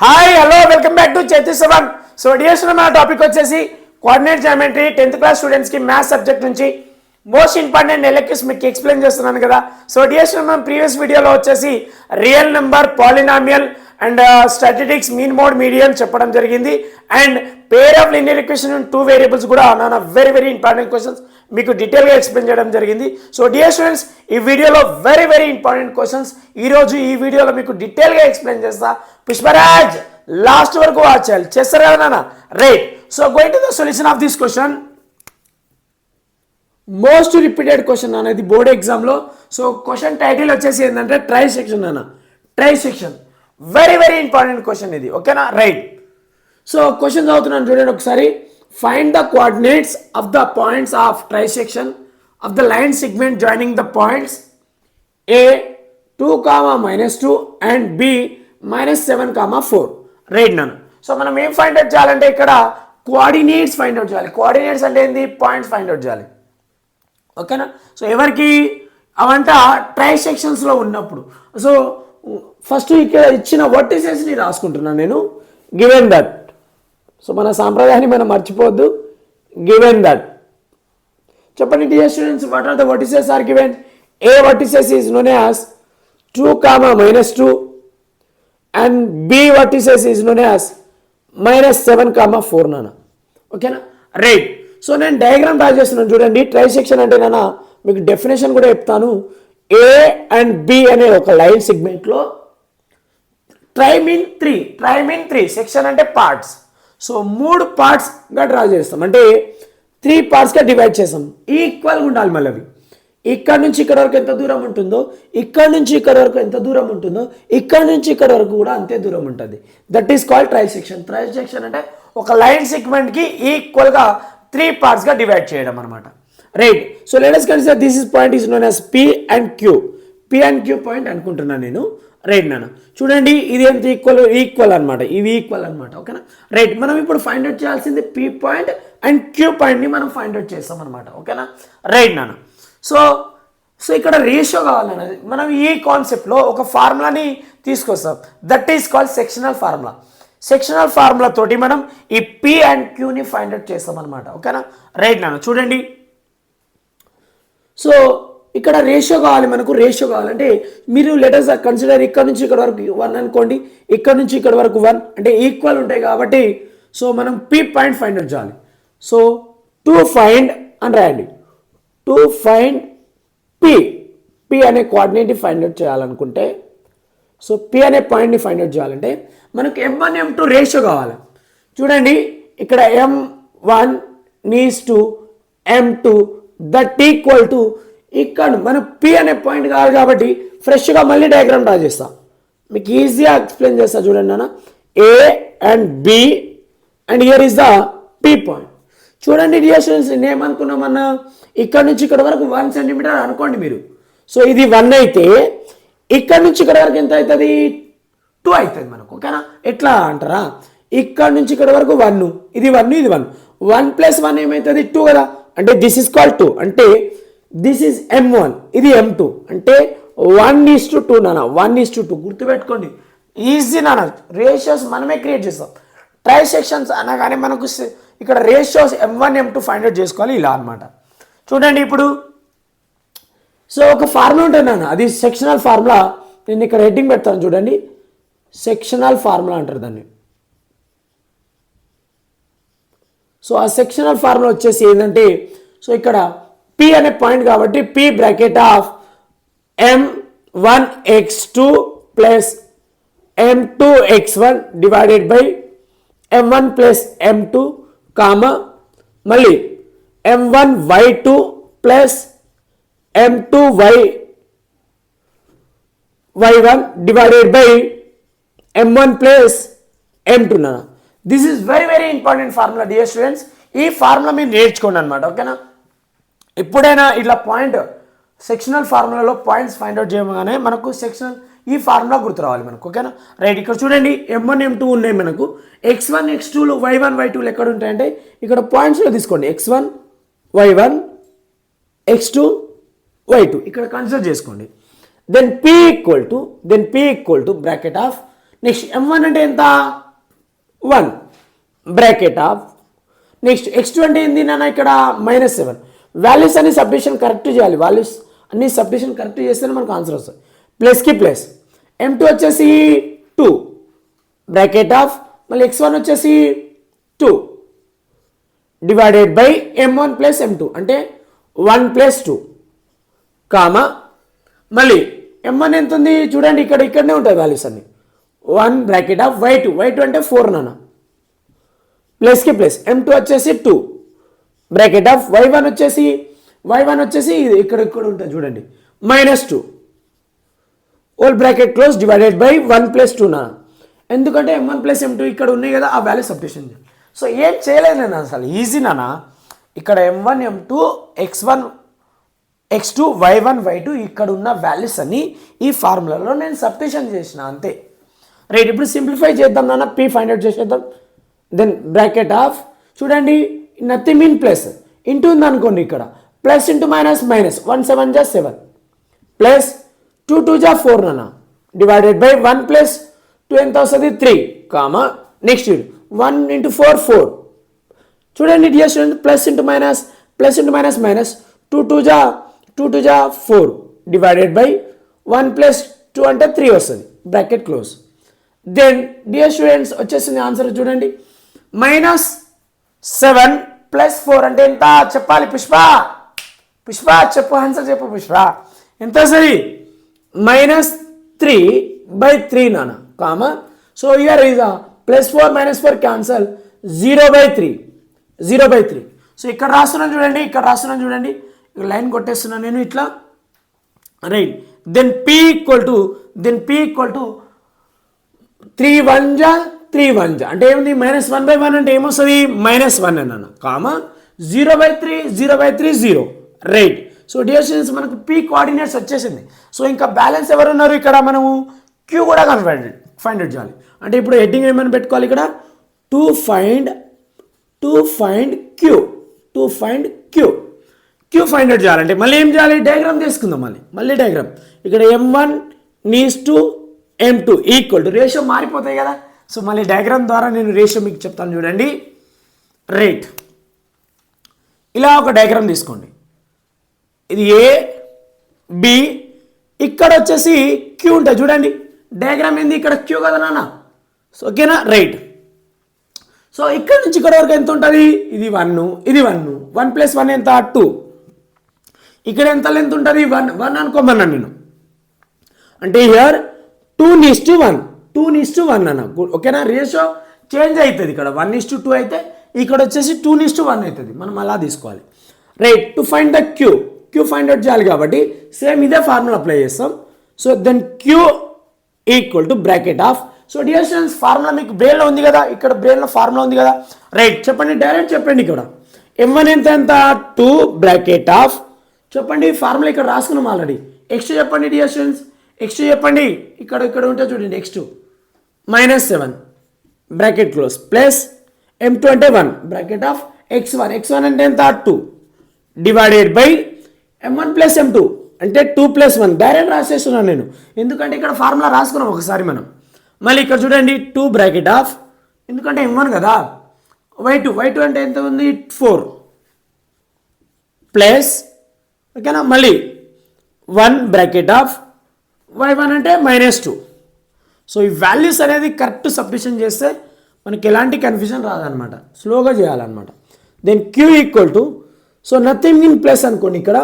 Hi hello welcome back to Chaitanya. So this మన topic వచ్చేసి coordinate geometry 10th class స్టూడెంట్స్కి maths subject నుంచి most important electives మీకు explain చేస్తున్నాను కదా. సో డిఎస్ మనం ప్రీవియస్ వీడియోలో వచ్చేసి real number, polynomial and statistics, mean mode, median చెప్పడం జరిగింది. And pair of linear equation 2 variables కూడా నా వెరీ ఇంపార్టెంట్ క్వశ్చన్స్ మీకు డీటెయిల్గా ఎక్స్ప్లెయిన్ చేయడం జరిగింది. సో డియర్ స్టూడెంట్స్, ఈ వీడియోలో వెరీ ఇంపార్టెంట్ క్వశ్చన్స్ ఈరోజు ఈ వీడియోలో మీకు డీటెయిల్గా ఎక్స్ప్లెయిన్ చేస్తా. పుష్పరాజ్ లాస్ట్ వరకు వాచ్ చేయాలి, చేస్తారు కదా నాన్న? Right. So going to the solution of this question. Most repeated question అనేది బోర్డ్ ఎగ్జామ్లో. సో క్వశ్చన్ టైటిల్ వచ్చేసి ఏంటంటే ట్రై సెక్షన్ అన్న. Try section very important question ఇది, ఓకేనా? రైట్. సో క్వశ్చన్ చదువుతున్నాను చూడండి ఒకసారి. Find the coordinates of the points of trisection of the line segment joining the points A 2, -2 and B -7, 4. Right నాన్న. So మనం ఏం ఫైండ్ అవుట్ చేయాలంటే ఇక్కడ కోఆర్డినేట్స్ ఫైండ్ అవుట్ చేయాలి. కోఆర్డినేట్స్ అంటే ఏంది? పాయింట్స్ ఫైండ్ అవుట్ చేయాలి, ఓకేనా? సో ఎవరికి అవంట ట్రైసెక్షన్స్లో ఉన్నప్పుడు. సో ఫస్ట్ ఇక్కడ ఇచ్చిన వర్టిసెస్ని రాసుకుంటున్నాను నేను. గివెన్ దట్, సో మన సాంప్రదాయాన్ని మనం మర్చిపోవద్దు. గివెన్ దట్ చెప్పండి dear students, what are the vertices are given? A vertices is known as 2, -2 and B vertices is known as -7, 4 నాన్న, ఓకేనా? రైట్. సో నేను డయాగ్రామ్ డ్రా చేస్తున్నాను చూడండి. ట్రైసెక్షన్ అంటే నాన్న మీకు డెఫినేషన్ కూడా చెప్తాను. A అండ్ B అనే ఒక లైన్ సెగ్మెంట్లో ట్రై మీన్ త్రీ సెక్షన్ అంటే పార్ట్స్. సో 3 పార్ట్స్గా డ్రా చేస్తాం, అంటే 3 పార్ట్స్గా డివైడ్ చేస్తాం. ఈక్వల్గా ఉండాలి. మళ్ళీ అవి ఇక్కడ నుంచి ఇక్కడ వరకు ఎంత దూరం ఉంటుందో, ఇక్కడ నుంచి ఇక్కడ వరకు ఎంత దూరం ఉంటుందో, ఇక్కడ నుంచి ఇక్కడ వరకు కూడా అంతే దూరం ఉంటుంది. That is called trisection. Trisection అంటే ఒక లైన్ సెగ్మెంట్కి ఈక్వల్గా 3 పార్ట్స్గా డివైడ్ చేయడం అనమాట. Right. So let us consider this is point is known as P and Q point అనుకుంటున్నాను నేను. రైట్ నాన్న. చూడండి ఇది ఎంత ఈక్వల్ అనమాట, ఇవి ఈక్వల్ అనమాట, ఓకేనా? రైట్. మనం ఇప్పుడు ఫైండ్ అవుట్ చేయాల్సింది P పాయింట్ అండ్ Q పాయింట్ని మనం ఫైండ్ అవుట్ చేస్తాం అనమాట, ఓకేనా? రైట్ నాన్న. సో ఇక్కడ రేషియో కావాలన్నది మనం ఈ కాన్సెప్ట్లో ఒక ఫార్ములాని తీసుకొస్తాం. That is called sectional formula. Sectional formula తోటి మనం ఈ P అండ్ Qని ఫైండ్ అవుట్ చేస్తాం అనమాట, ఓకేనా? రైట్ నాన్న. చూడండి, సో ఇక్కడ రేషియో కావాలి మనకు. రేషియో కావాలంటే మీరు లెటర్స్ కన్సిడర్ ఇక్కడ నుంచి ఇక్కడ వరకు 1 అనుకోండి, ఇక్కడ నుంచి ఇక్కడ వరకు 1 అంటే ఈక్వల్ ఉంటాయి కాబట్టి సో మనం P పాయింట్ ఫైండ్ అవుట్ చేయాలి. సో టు ఫైండ్ అని రాయండి. టు ఫైండ్ P అనే కోఆర్డినేట్ని ఫైండ్ అవుట్ చేయాలనుకుంటే, సో P అనే పాయింట్ని ఫైండ్ అవుట్ చేయాలంటే మనకు M1 M2 రేషియో కావాలి. చూడండి ఇక్కడ M1 needs to M2 that equal to ఇక్కడ మనం P అనే పాయింట్ కావాలి కాబట్టి ఫ్రెష్గా మళ్ళీ డయాగ్రామ్ డ్రా చేస్తాం. మీకు ఈజీగా ఎక్స్ప్లెయిన్ చేస్తా చూడండి నాన్న. A and B and here is the P point. చూడండి డియర్ స్టూడెంట్స్, నేను ఏమనుకున్నామన్నా ఇక్కడ నుంచి ఇక్కడ వరకు 1 సెంటీమీటర్ అనుకోండి మీరు. సో ఇది 1 అయితే ఇక్కడ నుంచి ఇక్కడ వరకు ఎంత అవుతుంది? 2 అవుతుంది మనకు, ఓకేనా? ఎట్లా అంటారా? ఇక్కడ నుంచి ఇక్కడ వరకు 1, ఇది 1, ఇది 1, 1 + 1 ఏమవుతుంది? 2 కదా. అంటే దిస్ ఇస్ కాల్డ్ 2, అంటే దిస్ ఈజ్ M1, ఇది M2, అంటే 1:2 నాన్న. 1:2 గుర్తుపెట్టుకోండి. ఈజీ నాన్న. రేషియోస్ మనమే క్రియేట్ చేస్తాం. ట్రైసెక్షన్స్ అనగానే మనకు ఇక్కడ ratios M1 M2 find out చేసుకోవాలి, ఇలా అనమాట. చూడండి ఇప్పుడు సో ఒక ఫార్ములా ఉంటుంది నాన్న, అది సెక్షనల్ ఫార్ములా. నేను ఇక్కడ హెడ్డింగ్ పెడతాను చూడండి. సెక్షనల్ ఫార్ములా అంటారు దాన్ని. సో ఆ సెక్షనల్ ఫార్ములా వచ్చేసి ఏంటంటే, సో ఇక్కడ P అనే పాయింట్ కాబట్టి P bracket of M1x2 plus M2x1 divided by M1 plus M2 కామ మళ్ళీ M1y2 plus M2y1 divided by M1 plus M2 నాన్న. This is very important formula dear students. ఈ formula మీరు నేర్చుకోండి అనమాట, ఓకేనా? ఎప్పుడైనా ఇట్లా పాయింట్ సెక్షనల్ ఫార్ములాలో పాయింట్స్ ఫైండ్ అవుట్ చేయగానే మనకు సెక్షనల్ ఈ ఫార్ములా గుర్తు రావాలి మనకు, ఓకేనా? రైట్. ఇక్కడ చూడండి M1 M2 ఉన్నాయి మనకు. X1 X2లు Y1 Y2లు ఎక్కడ ఉంటాయంటే ఇక్కడ పాయింట్స్లో తీసుకోండి. X1 Y1 X2 Y2 ఇక్కడ కన్సిడర్ చేసుకోండి. then P equal to bracket of next m1 అంటే ఎంత 1 బ్రాకెట్ ఆఫ్ నెక్స్ట్ x2 అంటే ఏంది నాన్న ఇక్కడ -7 వాల్యూస్ అన్ని సబ్స్టిట్యూషన్ కరెక్ట్ చేయాలి వాల్యూస్ అన్ని సబ్స్టిట్యూషన్ కరెక్ట్ చేస్తేనే మనకు ఆన్సర్ వస్తుంది ప్లస్కి ప్లస్ m2 వచ్చేసి 2 బ్రాకెట్ ఆఫ్ మళ్ళీ x1 వచ్చేసి 2 divided by m1 plus m2 అంటే 1 ప్లస్ 2 కామా మళ్ళీ m1 ఎంత ఉంది చూడండి ఇక్కడనే ఉంటాయి వాల్యూస్ అన్ని 1 బ్రాకెట్ ఆఫ్ y2 అంటే 4 నాన్న ప్లస్కి ప్లస్ m2 వచ్చేసి 2 బ్రాకెట్ ఆఫ్ y1 వచ్చేసి ఇక్కడ ఉంటుంది చూడండి -2 whole bracket close divided by 1 plus 2 నాన్న ఎందుకంటే m1 ప్లస్ m2 ఇక్కడ ఉన్నాయి కదా ఆ వాల్యూ సబ్స్టిట్యూషన్ చేయాలి సో ఏం చేయలేదు నేను అసలు ఈజీ నాన్న ఇక్కడ m1 m2 x1 x2 y1 y2 ఇక్కడ ఉన్న వాల్యూస్ అన్ని ఈ ఫార్ములాలో నేను సబ్స్టిట్యూషన్ చేసిన అంతే రైట్ ఇప్పుడు సింప్లిఫై చేద్దాం నాన్న p ఫైండ్ అవుట్ చేసేద్దాం దెన్ బ్రాకెట్ ఆఫ్ చూడండి నథింగ్ మీన్ ప్లస్ ఇంటూ ఉంది అనుకోండి ఇక్కడ ప్లస్ ఇంటూ మైనస్ 1 7 జా 7 ప్లస్ 2 2 జా 4 నాన్న డివైడెడ్ బై 1 ప్లస్ 2 ఎంత వస్తుంది 3 కామా నెక్స్ట్ 1 ఇంటూ 4 చూడండి dear student plus into minus 2 2 జా 4 డివైడెడ్ బై 1 ప్లస్ 2 అంటే 3 వస్తుంది bracket close then dear students వచ్చేసింది ఆన్సర్ చూడండి -7 ప్లస్ 4 అంటే ఎంత చెప్పాలి పుష్ప చెప్పు ఆన్సర్ చెప్పు పుష్ప ఎంత సరి -3/3 నాన్న comma so here is +4 -4 cancel 0/3 so ఇక్కడ రాస్తున్నాను చూడండి ఇక్కడ లైన్ కొట్టేస్తున్నాను నేను ఇట్లా right then p equal to 3 1 జా అంటే ఏముంది -1/1 అంటే ఏమొస్తుంది -1 అన్నాను comma 0/3 0 right so dear students మనకు p కోఆర్డినేట్స్ వచ్చేసింది సో ఇంకా బ్యాలెన్స్ ఎవరు ఉన్నారు ఇక్కడ మనము q కూడా ఫైండ్ అవుట్ చేయాలి అంటే ఇప్పుడు హెడ్డింగ్ ఏమైనా పెట్టుకోవాలి ఇక్కడ to find q find out చేయాలంటే మళ్ళీ ఏం చేయాలి డయాగ్రామ్ తీసుకుందాం మళ్ళీ డయాగ్రామ్ ఇక్కడ m1 knees to m2 equal to ratio మారిపోతాయి కదా సో మళ్ళీ డయాగ్రామ్ ద్వారా నేను రేషియో మీకు చెప్తాను చూడండి రైట్ ఇలా ఒక డయాగ్రామ్ తీసుకోండి ఇది ఏ బి ఇక్కడ వచ్చేసి క్యూ ఉంటుంది చూడండి డయాగ్రామ్ ఏంది ఇక్కడ క్యూ కదా నాన్న సో ఓకేనా రైట్ సో ఇక్కడ నుంచి ఇక్కడ వరకు ఎంత ఉంటుంది ఇది 1 ప్లస్ 1 ఎంత 2 ఇక్కడ ఎంత లెంత్ ఉంటుంది 1 అనుకోమన్నాను నేను అంటే హియర్ 2:1 అన్న ఓకేనా రేషియో చేంజ్ అవుతుంది ఇక్కడ 1:2 అయితే ఇక్కడ వచ్చేసి 2:1 అవుతుంది మనం అలా తీసుకోవాలి right to find the Q find out చేయాలి కాబట్టి సేమ్ ఇదే ఫార్ములా అప్లై చేస్తాం so then Q equal to bracket of so dear students formula మీకు బ్రెయిన్లో ఉంది కదా ఇక్కడ బ్రెయిన్లో ఫార్ములా ఉంది కదా రైట్ చెప్పండి డైరెక్ట్ చెప్పండి ఇక్కడ m1 ఎంత 2 బ్రాకెట్ ఆఫ్ చెప్పండి ఫార్ములా ఇక్కడ రాసుకున్నాం ఆల్రెడీ x2 చెప్పండి డియర్ స్టూడెంట్స్ x2 చెప్పండి ఇక్కడ ఉంటే చూడండి x2 -7 bracket close plus m2 అంటే 1 బ్రాకెట్ ఆఫ్ x1 అంటే ఎంత 2 divided by m1 plus m2 అంటే 2 ప్లస్ 1 డైరెక్ట్ రాసేస్తున్నాను నేను ఎందుకంటే ఇక్కడ ఫార్ములా రాసుకున్నాం ఒకసారి మనం మళ్ళీ ఇక్కడ చూడండి 2 బ్రాకెట్ ఆఫ్ ఎందుకంటే m1 కదా y2 అంటే ఎంత ఉంది 4 ప్లస్ ఓకేనా మళ్ళీ 1 బ్రాకెట్ ఆఫ్ y1 అంటే -2 సో ఈ వాల్యూస్ అనేది కరెక్ట్ సబ్స్టిట్యూషన్ చేస్తే మనకి ఎలాంటి కన్ఫ్యూజన్ రాదనమాట స్లోగా చేయాలన్నమాట then Q equal to so nothing in plus అనుకోండి ఇక్కడ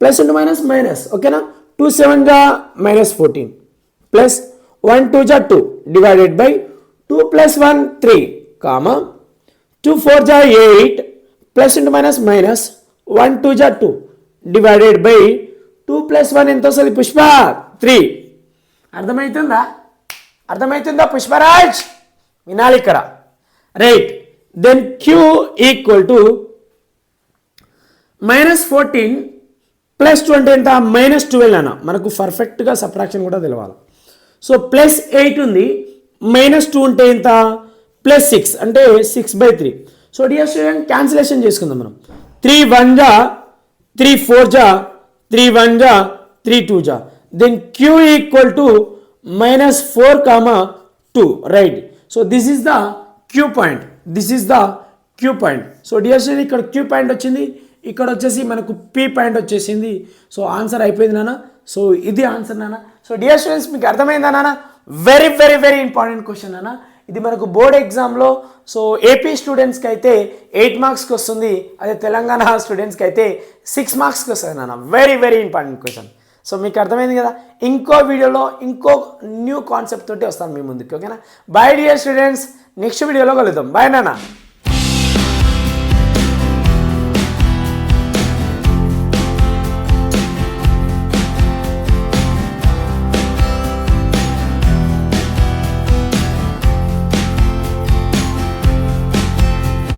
ప్లస్ ఇంటూ మైనస్ ఓకేనా 2 7 జా -14 ప్లస్ 1 2 జా 2 డివైడెడ్ బై 2 ప్లస్ 1 3 కామా 2 4 జా 8 ప్లస్ ఇంటూ మైనస్ 1 2 జా 2 డివైడెడ్ బై 2 ప్లస్ 1 ఎంత వస్తుంది పుష్ప 3 అర్థమవుతుందా పుష్పరాజ్ వినాలి ఇక్కడ right then Q equal to -14 plus 2 అంటే ఎంత -12 అన్న మనకు పర్ఫెక్ట్గా సబ్ట్రాక్షన్ కూడా తెలవాలి సో ప్లస్ 8 ఉంది -2 ఉంటే ఎంత +6 అంటే 6/3 సో డియర్ స్టూడెంట్ క్యాన్సిలేషన్ చేసుకుందాం మనం 3 1 జా 3 4 జా 3 1 జా 3 2 జా then Q equal to -4, 2, right. So this is the Q point, this is the Q point. So dear student ఇక్కడ క్యూ పాయింట్ వచ్చింది, ఇక్కడ వచ్చేసి మనకు పీ పాయింట్ వచ్చేసింది. సో ఆన్సర్ అయిపోయింది నాన్న. సో ఇది ఆన్సర్ నాన్న. సో డియర్ స్టూడెంట్స్ మీకు అర్థమైందా నాన్న? Very very very important question నాన్న. ఇది మనకు బోర్డ్ ఎగ్జామ్లో సో ఏపీ స్టూడెంట్స్కి అయితే 8 మార్క్స్కి వస్తుంది, అదే తెలంగాణ స్టూడెంట్స్కి అయితే 6 మార్క్స్కి వస్తుంది నాన్న. Very very important question. So మీకు అర్థమైంది కదా. ఇంకో వీడియోలో ఇంకో న్యూ కాన్సెప్ట్ తోటి వస్తాను మీ ముందుకి. ఓకేనా? బై డియర్ స్టూడెంట్స్, నెక్స్ట్ వీడియోలో కలుద్దాం. బాయ్ నాన్న.